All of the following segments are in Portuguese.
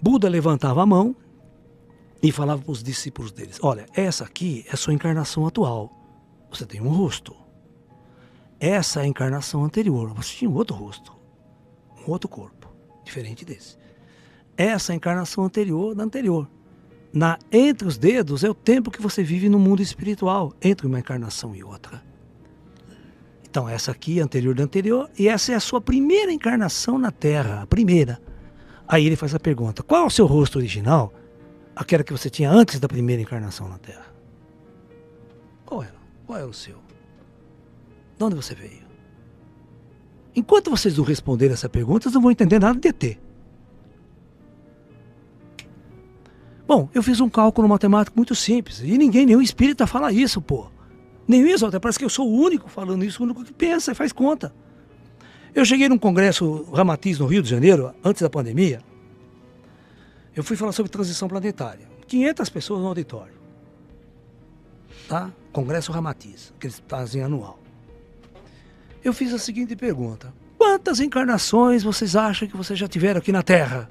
Buda levantava a mão e falava para os discípulos deles: olha, essa aqui é a sua encarnação atual. Você tem um rosto. Essa é a encarnação anterior. Você tinha um outro rosto, um outro corpo, diferente desse. Essa é a encarnação anterior da anterior. Entre os dedos é o tempo que você vive no mundo espiritual, entre uma encarnação e outra. Então, essa aqui é a anterior da anterior, e essa é a sua primeira encarnação na Terra, a primeira. Aí ele faz a pergunta: qual é o seu rosto original? Aquela que você tinha antes da primeira encarnação na Terra. Qual era? Qual era o seu? De onde você veio? Enquanto vocês não responderem essa pergunta, vocês não vão entender nada de ET. Bom, eu fiz um cálculo matemático muito simples, e nenhum espírita fala isso, pô. Nenhum exalta, parece que eu sou o único falando isso, o único que pensa e faz conta. Eu cheguei num congresso Ramatiz no Rio de Janeiro, antes da pandemia. Eu fui falar sobre transição planetária. 500 pessoas no auditório. Tá? Congresso Ramatiz, que eles fazem anual. Eu fiz a seguinte pergunta: quantas encarnações vocês acham que vocês já tiveram aqui na Terra?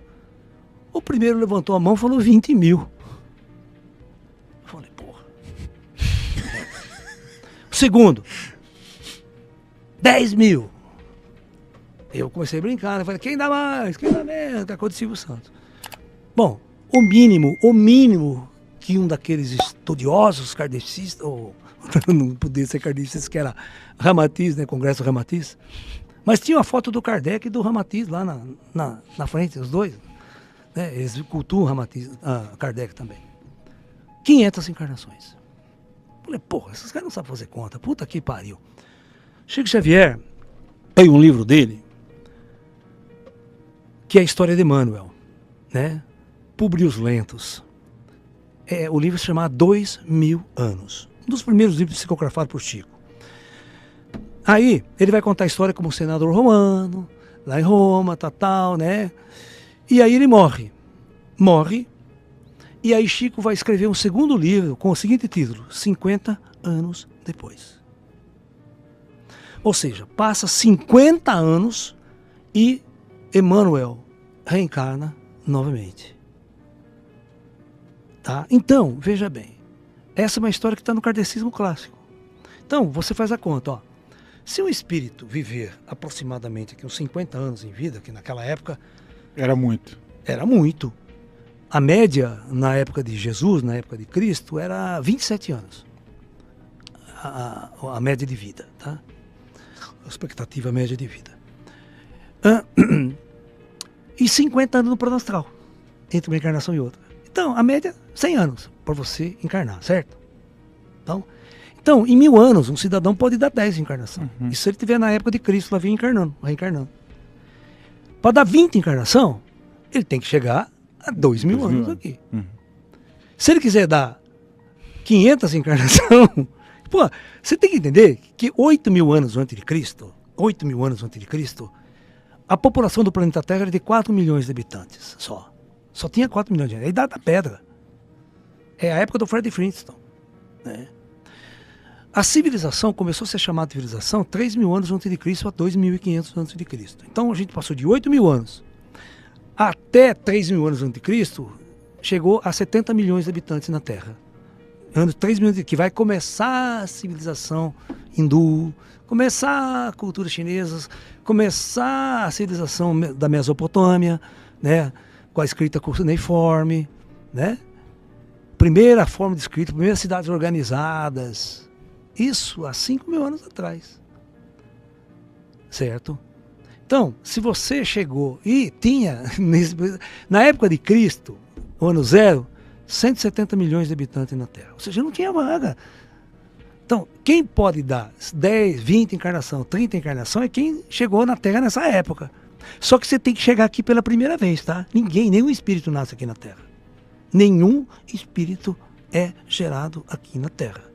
O primeiro levantou a mão e falou 20 mil. Eu falei, porra. O segundo, 10 mil. Eu comecei a brincar, né? Falei, quem dá mais? Quem dá menos? Que é a coisa de Silvio Santos. Bom, o mínimo que um daqueles estudiosos kardecistas, ou não podia ser kardecista, que era Ramatiz, né? Congresso Ramatiz. Mas tinha uma foto do Kardec e do Ramatiz lá na frente, os dois. Né? Eles cultuam Ramatiz, Kardec também. 500 encarnações. Falei, porra, esses caras não sabem fazer conta. Puta que pariu. Chico Xavier tem um livro dele, que é a história de Emmanuel, né? Publius Lentus. O livro se chama 2000 anos. Um dos primeiros livros psicografados por Chico. Aí, ele vai contar a história como senador romano, lá em Roma, tal, né? E aí ele morre. E aí Chico vai escrever um segundo livro com o seguinte título: 50 anos depois. Ou seja, passa 50 anos e Emmanuel reencarna novamente. Tá? Então, veja bem, essa é uma história que está no kardecismo clássico. Então, você faz a conta, ó. Se um espírito viver aproximadamente aqui uns 50 anos em vida, que naquela época... Era muito. Era muito. A média, na época de Jesus, na época de Cristo, era 27 anos. A média de vida, tá? A expectativa média de vida. E 50 anos no plano astral, entre uma encarnação e outra. Então, a média, 100 anos para você encarnar, certo? Então, em 1000 anos, um cidadão pode dar 10 encarnações. E se ele estiver na época de Cristo, lá vem reencarnando. Para dar 20 encarnação, ele tem que chegar a 2000 anos aqui. Se ele quiser dar 500 encarnação, pô, você tem que entender que 8.000 anos antes de Cristo, a população do planeta Terra era de 4 milhões de habitantes só. Só tinha 4 milhões de habitantes. É a Idade da Pedra. É a época do Fred Flintstone. Né? A civilização começou a ser chamada de civilização 3.000 anos antes de Cristo a 2.500 antes de Cristo. Então a gente passou de 8.000 anos até 3.000 anos antes de Cristo, chegou a 70 milhões de habitantes na Terra. Anos 3.000 que vai começar a civilização hindu, começar a cultura chinesa, começar a civilização da Mesopotâmia, né? Com a escrita cuneiforme, né? Primeira forma de escrita, primeiras cidades organizadas. Isso há 5.000 anos atrás. Certo? Então, se você chegou e tinha, na época de Cristo, no ano zero, 170 milhões de habitantes na Terra. Ou seja, não tinha vaga. Então, quem pode dar 10, 20 encarnação, 30 encarnação é quem chegou na Terra nessa época. Só que você tem que chegar aqui pela primeira vez, tá? Nenhum espírito nasce aqui na Terra. Nenhum espírito é gerado aqui na Terra.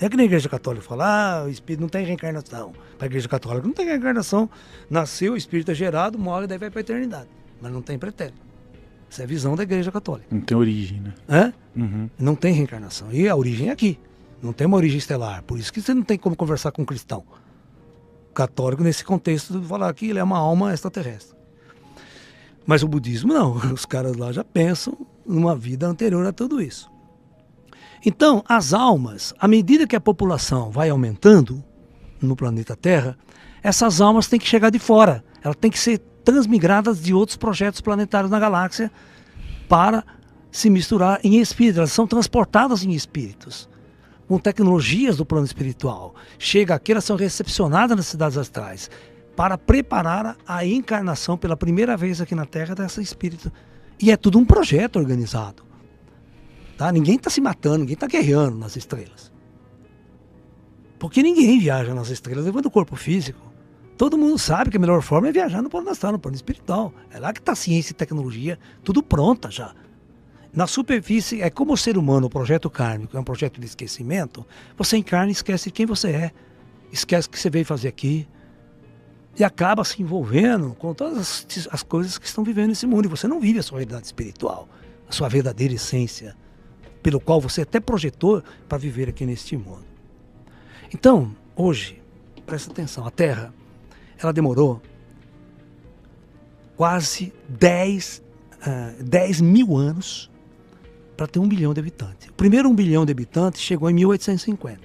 É que na Igreja Católica fala, o espírito não tem reencarnação. Para a Igreja Católica não tem reencarnação. Nasceu, o espírito é gerado, morre e daí vai para a eternidade. Mas não tem pretérito. Essa é a visão da Igreja Católica. Não tem origem, né? Não tem reencarnação. E a origem é aqui. Não tem uma origem estelar. Por isso que você não tem como conversar com um cristão católico nesse contexto de falar que ele é uma alma extraterrestre. Mas o budismo não, os caras lá já pensam numa vida anterior a tudo isso. Então, as almas, à medida que a população vai aumentando no planeta Terra, essas almas têm que chegar de fora, elas têm que ser transmigradas de outros projetos planetários na galáxia para se misturar em espíritos, elas são transportadas em espíritos, com tecnologias do plano espiritual. Chega aqui, elas são recepcionadas nas cidades astrais, para preparar a encarnação pela primeira vez aqui na Terra dessa espírito. E é tudo um projeto organizado. Tá? Ninguém está se matando, ninguém está guerreando nas estrelas. Porque ninguém viaja nas estrelas levando o corpo físico. Todo mundo sabe que a melhor forma é viajar no plano astral, no plano espiritual. É lá que está a ciência e tecnologia, tudo pronta já. Na superfície, é como o ser humano, o projeto kármico, é um projeto de esquecimento. Você encarna e esquece quem você é. Esquece o que você veio fazer aqui. E acaba se envolvendo com todas as coisas que estão vivendo nesse mundo. E você não vive a sua realidade espiritual, a sua verdadeira essência, pelo qual você até projetou para viver aqui neste mundo. Então, hoje, presta atenção, a Terra, ela demorou quase 10 mil anos para ter 1 bilhão de habitantes. O primeiro 1 bilhão de habitantes chegou em 1850.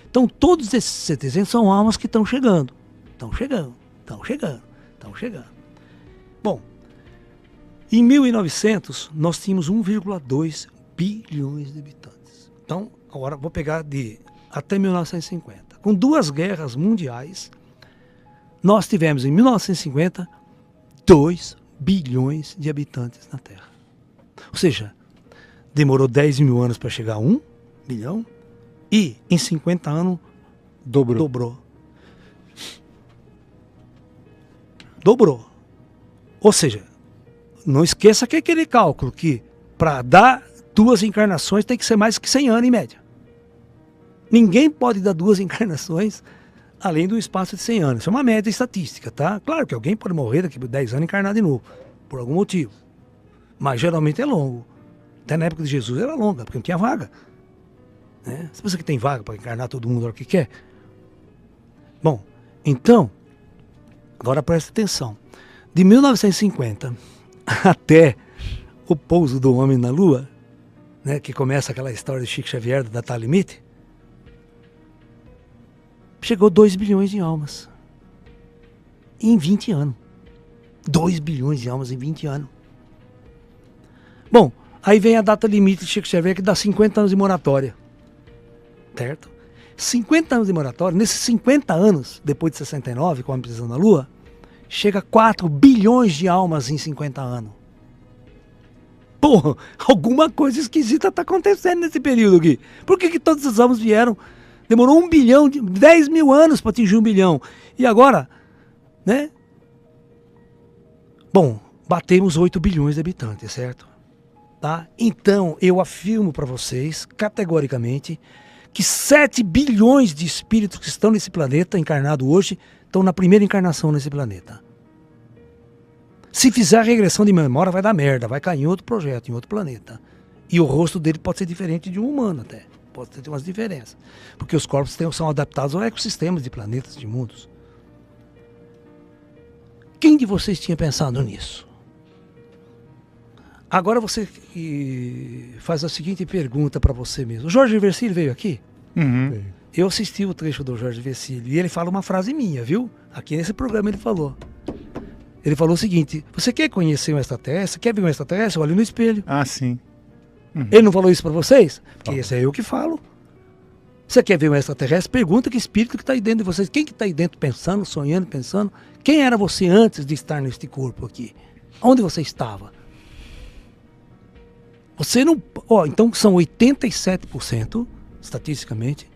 Então, todos esses 700 são almas que estão chegando. Estão chegando. Bom, em 1900 nós tínhamos 1,2 bilhões de habitantes. Então, agora vou pegar de até 1950. Com 2 guerras mundiais, nós tivemos em 1950 2 bilhões de habitantes na Terra. Ou seja, demorou 10 mil anos para chegar a 1 bilhão e em 50 anos dobrou. Ou seja, não esqueça que é aquele cálculo que para dar 2 encarnações tem que ser mais que 100 anos em média. Ninguém pode dar 2 encarnações além do espaço de 100 anos. Isso é uma média estatística, tá? Claro que alguém pode morrer daqui por 10 anos e encarnar de novo, por algum motivo. Mas geralmente é longo. Até na época de Jesus era longa, porque não tinha vaga. Né? Você pensa que tem vaga para encarnar todo mundo o que quer? Bom, então, agora presta atenção. De 1950 até o pouso do homem na Lua, né, que começa aquela história de Chico Xavier, da Data Limite, chegou 2 bilhões de almas. Em 20 anos. 2 bilhões de almas em 20 anos. Bom, aí vem a data limite de Chico Xavier, que dá 50 anos de moratória. Certo? 50 anos de moratória, nesses 50 anos, depois de 69, com a prisão na Lua, chega a 4 bilhões de almas em 50 anos. Porra, alguma coisa esquisita está acontecendo nesse período aqui. Por que todas as almas vieram? Demorou 1 bilhão, 10 mil anos para atingir 1 bilhão. E agora, né? Bom, batemos 8 bilhões de habitantes, certo? Tá? Então, eu afirmo para vocês, categoricamente, que 7 bilhões de espíritos que estão nesse planeta, encarnado hoje, estão na primeira encarnação nesse planeta. Se fizer a regressão de memória, vai dar merda, vai cair em outro projeto, em outro planeta. E o rosto dele pode ser diferente de um humano até. Pode ter umas diferenças. Porque os corpos são adaptados ao ecossistemas de planetas, de mundos. Quem de vocês tinha pensado nisso? Agora você faz a seguinte pergunta para você mesmo. O Jorge Versili veio aqui? Uhum. Eu assisti o trecho do Jorge Versili e ele fala uma frase minha, viu? Aqui nesse programa ele falou. Ele falou o seguinte: você quer conhecer um extraterrestre? Quer ver um extraterrestre? Olhe no espelho. Ah, sim. Uhum. Ele não falou isso para vocês? Porque esse é eu que falo. Você quer ver um extraterrestre? Pergunta que espírito que está aí dentro de vocês. Quem que está aí dentro pensando, sonhando, pensando? Quem era você antes de estar neste corpo aqui? Onde você estava? Você não... então são 87%, estatisticamente,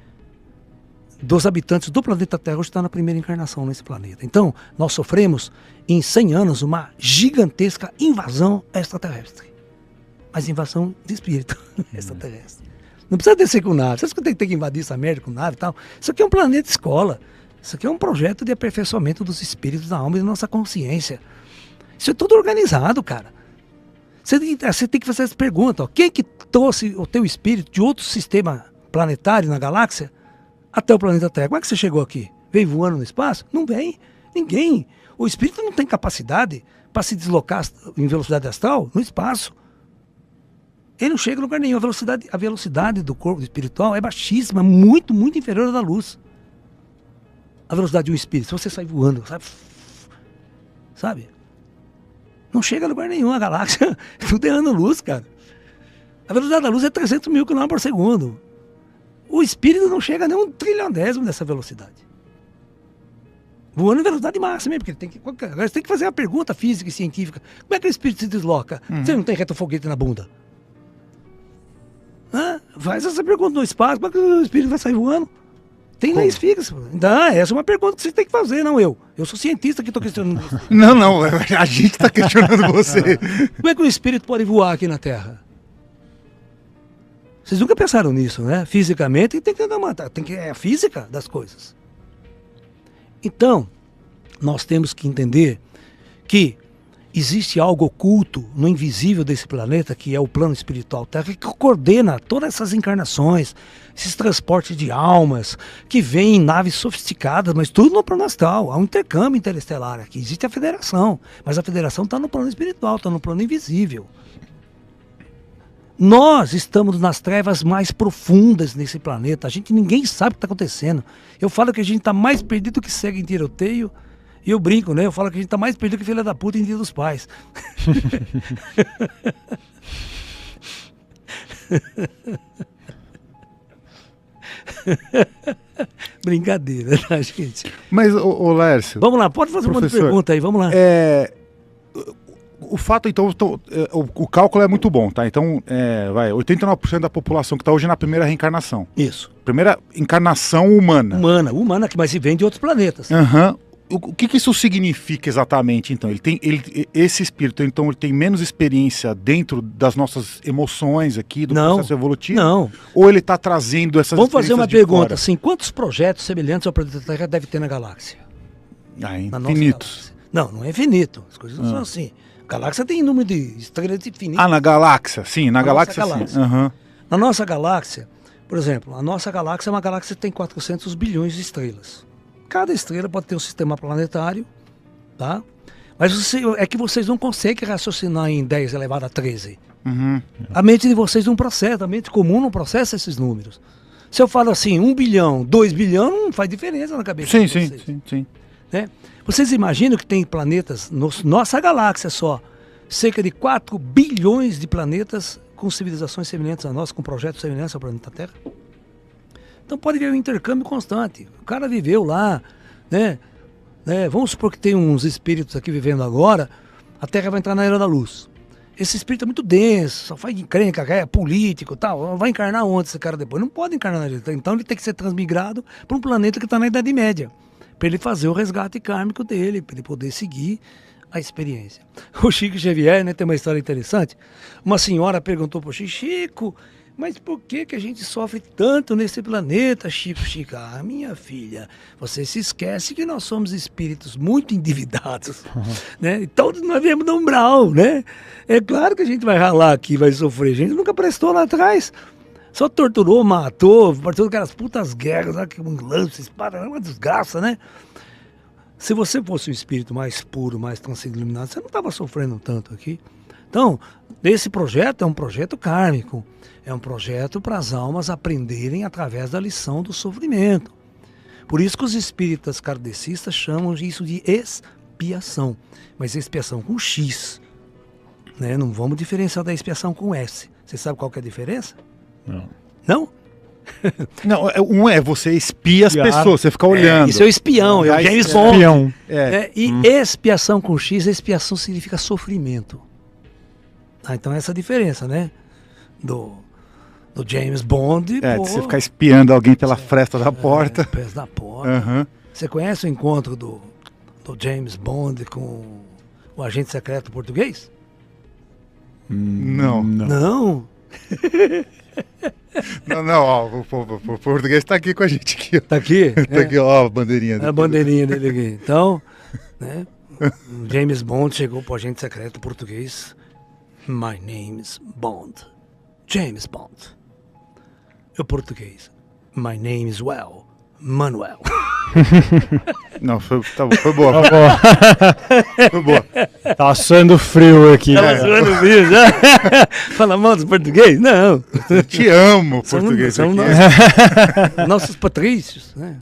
dos habitantes do planeta Terra hoje estão na primeira encarnação nesse planeta. Então, nós sofremos, em 100 anos, uma gigantesca invasão extraterrestre. Mas invasão de espírito extraterrestre. Não precisa descer com nave. Vocês tem que invadir essa merda com nave e tal. Isso aqui é um planeta escola. Isso aqui é um projeto de aperfeiçoamento dos espíritos da alma e da nossa consciência. Isso é tudo organizado, cara. Você tem que fazer essa pergunta. Ó. Quem que trouxe o teu espírito de outro sistema planetário na galáxia até o planeta Terra? Como é que você chegou aqui? Veio voando no espaço? Não vem. Ninguém. O espírito não tem capacidade para se deslocar em velocidade astral no espaço. Ele não chega a lugar nenhum. A velocidade do corpo espiritual é baixíssima, muito, muito inferior à da luz. A velocidade de um espírito, se você sair voando, sabe? Não chega a lugar nenhum, a galáxia, tudo é ano-luz, cara. A velocidade da luz é 300 mil km por segundo. O espírito não chega a nem 1/1000.000 dessa velocidade. Voando em velocidade máxima, porque você tem que fazer uma pergunta física e científica. Como é que o espírito se desloca? Você não tem retrofoguete na bunda? Faz essa pergunta no espaço, como é que o espírito vai sair voando? Tem leis fixas. Então, essa é uma pergunta que você tem que fazer, não eu. Eu sou cientista que estou questionando você. Não, a gente está questionando você. Como é que o espírito pode voar aqui na Terra? Vocês nunca pensaram nisso, né? Fisicamente é a física das coisas. Então, nós temos que entender que existe algo oculto no invisível desse planeta, que é o plano espiritual Terra, que coordena todas essas encarnações, esses transportes de almas, que vêm em naves sofisticadas, mas tudo no plano astral. Há um intercâmbio interestelar aqui, existe a federação, mas a federação está no plano espiritual, está no plano invisível. Nós estamos nas trevas mais profundas nesse planeta, ninguém sabe o que está acontecendo. Eu falo que a gente está mais perdido que cego em tiroteio. E eu brinco, né? Eu falo que a gente tá mais perdido que filha da puta em Dia dos Pais. Brincadeira, tá, gente? Mas, ô Lércio... Vamos lá, pode fazer uma pergunta aí, vamos lá. O fato, então, o cálculo é muito bom, tá? Então, 89% da população que está hoje na primeira reencarnação. Isso. Primeira encarnação humana. Humana, que mas vem de outros planetas. Aham. O que isso significa exatamente, então? Esse espírito, então, ele tem menos experiência dentro das nossas emoções aqui, do processo evolutivo? Não. Ou ele está trazendo essas Vamos fazer uma pergunta, fora? assim, quantos projetos semelhantes ao planeta Terra deve ter na galáxia? Infinitos. Não é infinito. As coisas não são assim. A galáxia tem número de estrelas infinitas. Na galáxia, sim. Na galáxia, sim. Uhum. Na nossa galáxia, por exemplo, a nossa galáxia é uma galáxia que tem 400 bilhões de estrelas. Cada estrela pode ter um sistema planetário, tá? Mas é que vocês não conseguem raciocinar em 10 elevado a 13. Uhum. A mente de vocês não processa, a mente comum não processa esses números. Se eu falo assim, 1 bilhão, 2 bilhões, não faz diferença na cabeça de vocês. Sim. Né? Vocês imaginam que tem planetas, nossa galáxia só, cerca de 4 bilhões de planetas com civilizações semelhantes a nós, com projetos semelhantes ao planeta Terra? Então pode haver um intercâmbio constante. O cara viveu lá, né? Vamos supor que tem uns espíritos aqui vivendo agora, a Terra vai entrar na Era da Luz. Esse espírito é muito denso, só faz encrenca, é político e tal. Vai encarnar onde esse cara depois? Não pode encarnar na Era. Então ele tem que ser transmigrado para um planeta que está na Idade Média, para ele fazer o resgate kármico dele, para ele poder seguir a experiência. O Chico Xavier, né, tem uma história interessante. Uma senhora perguntou para o Chico, mas por que a gente sofre tanto nesse planeta, Chico? Minha filha, você se esquece que nós somos espíritos muito endividados, né? Então nós viemos do umbral, né? É claro que a gente vai ralar aqui, vai sofrer. A gente nunca prestou lá atrás. Só torturou, matou, participou daquelas putas guerras, um lance, espada, uma desgraça, né? Se você fosse um espírito mais puro, mais transcendido, iluminado, você não estava sofrendo tanto aqui. Então, esse projeto é um projeto kármico, é um projeto para as almas aprenderem através da lição do sofrimento. Por isso que os espíritas kardecistas chamam isso de expiação, mas expiação com X, né? Não vamos diferenciar da expiação com S. Você sabe qual que é a diferença? Não. Não? Não, um é você espia as pessoas, você fica olhando. Isso é o espião, é o James Bond. Espião. E expiação com X, expiação significa sofrimento. Então essa é a diferença, né? Do James Bond. De você ficar espiando alguém pela fresta da porta. Fresta da porta. Uhum. Você conhece o encontro do James Bond com o agente secreto português? Não. Não? Não, ó, o português tá aqui com a gente aqui. Ó. Tá aqui? Tá aqui, ó, a bandeirinha dele. A bandeirinha dele aqui. Então, né? O James Bond chegou pro agente secreto português. My name's Bond. James Bond. O português. My name is Well. Manuel. Não, foi boa. Foi boa. Tá assando frio aqui. Tava zoando frio já. Fala mal dos português? Não. Te amo, português. São nossos patrícios, né?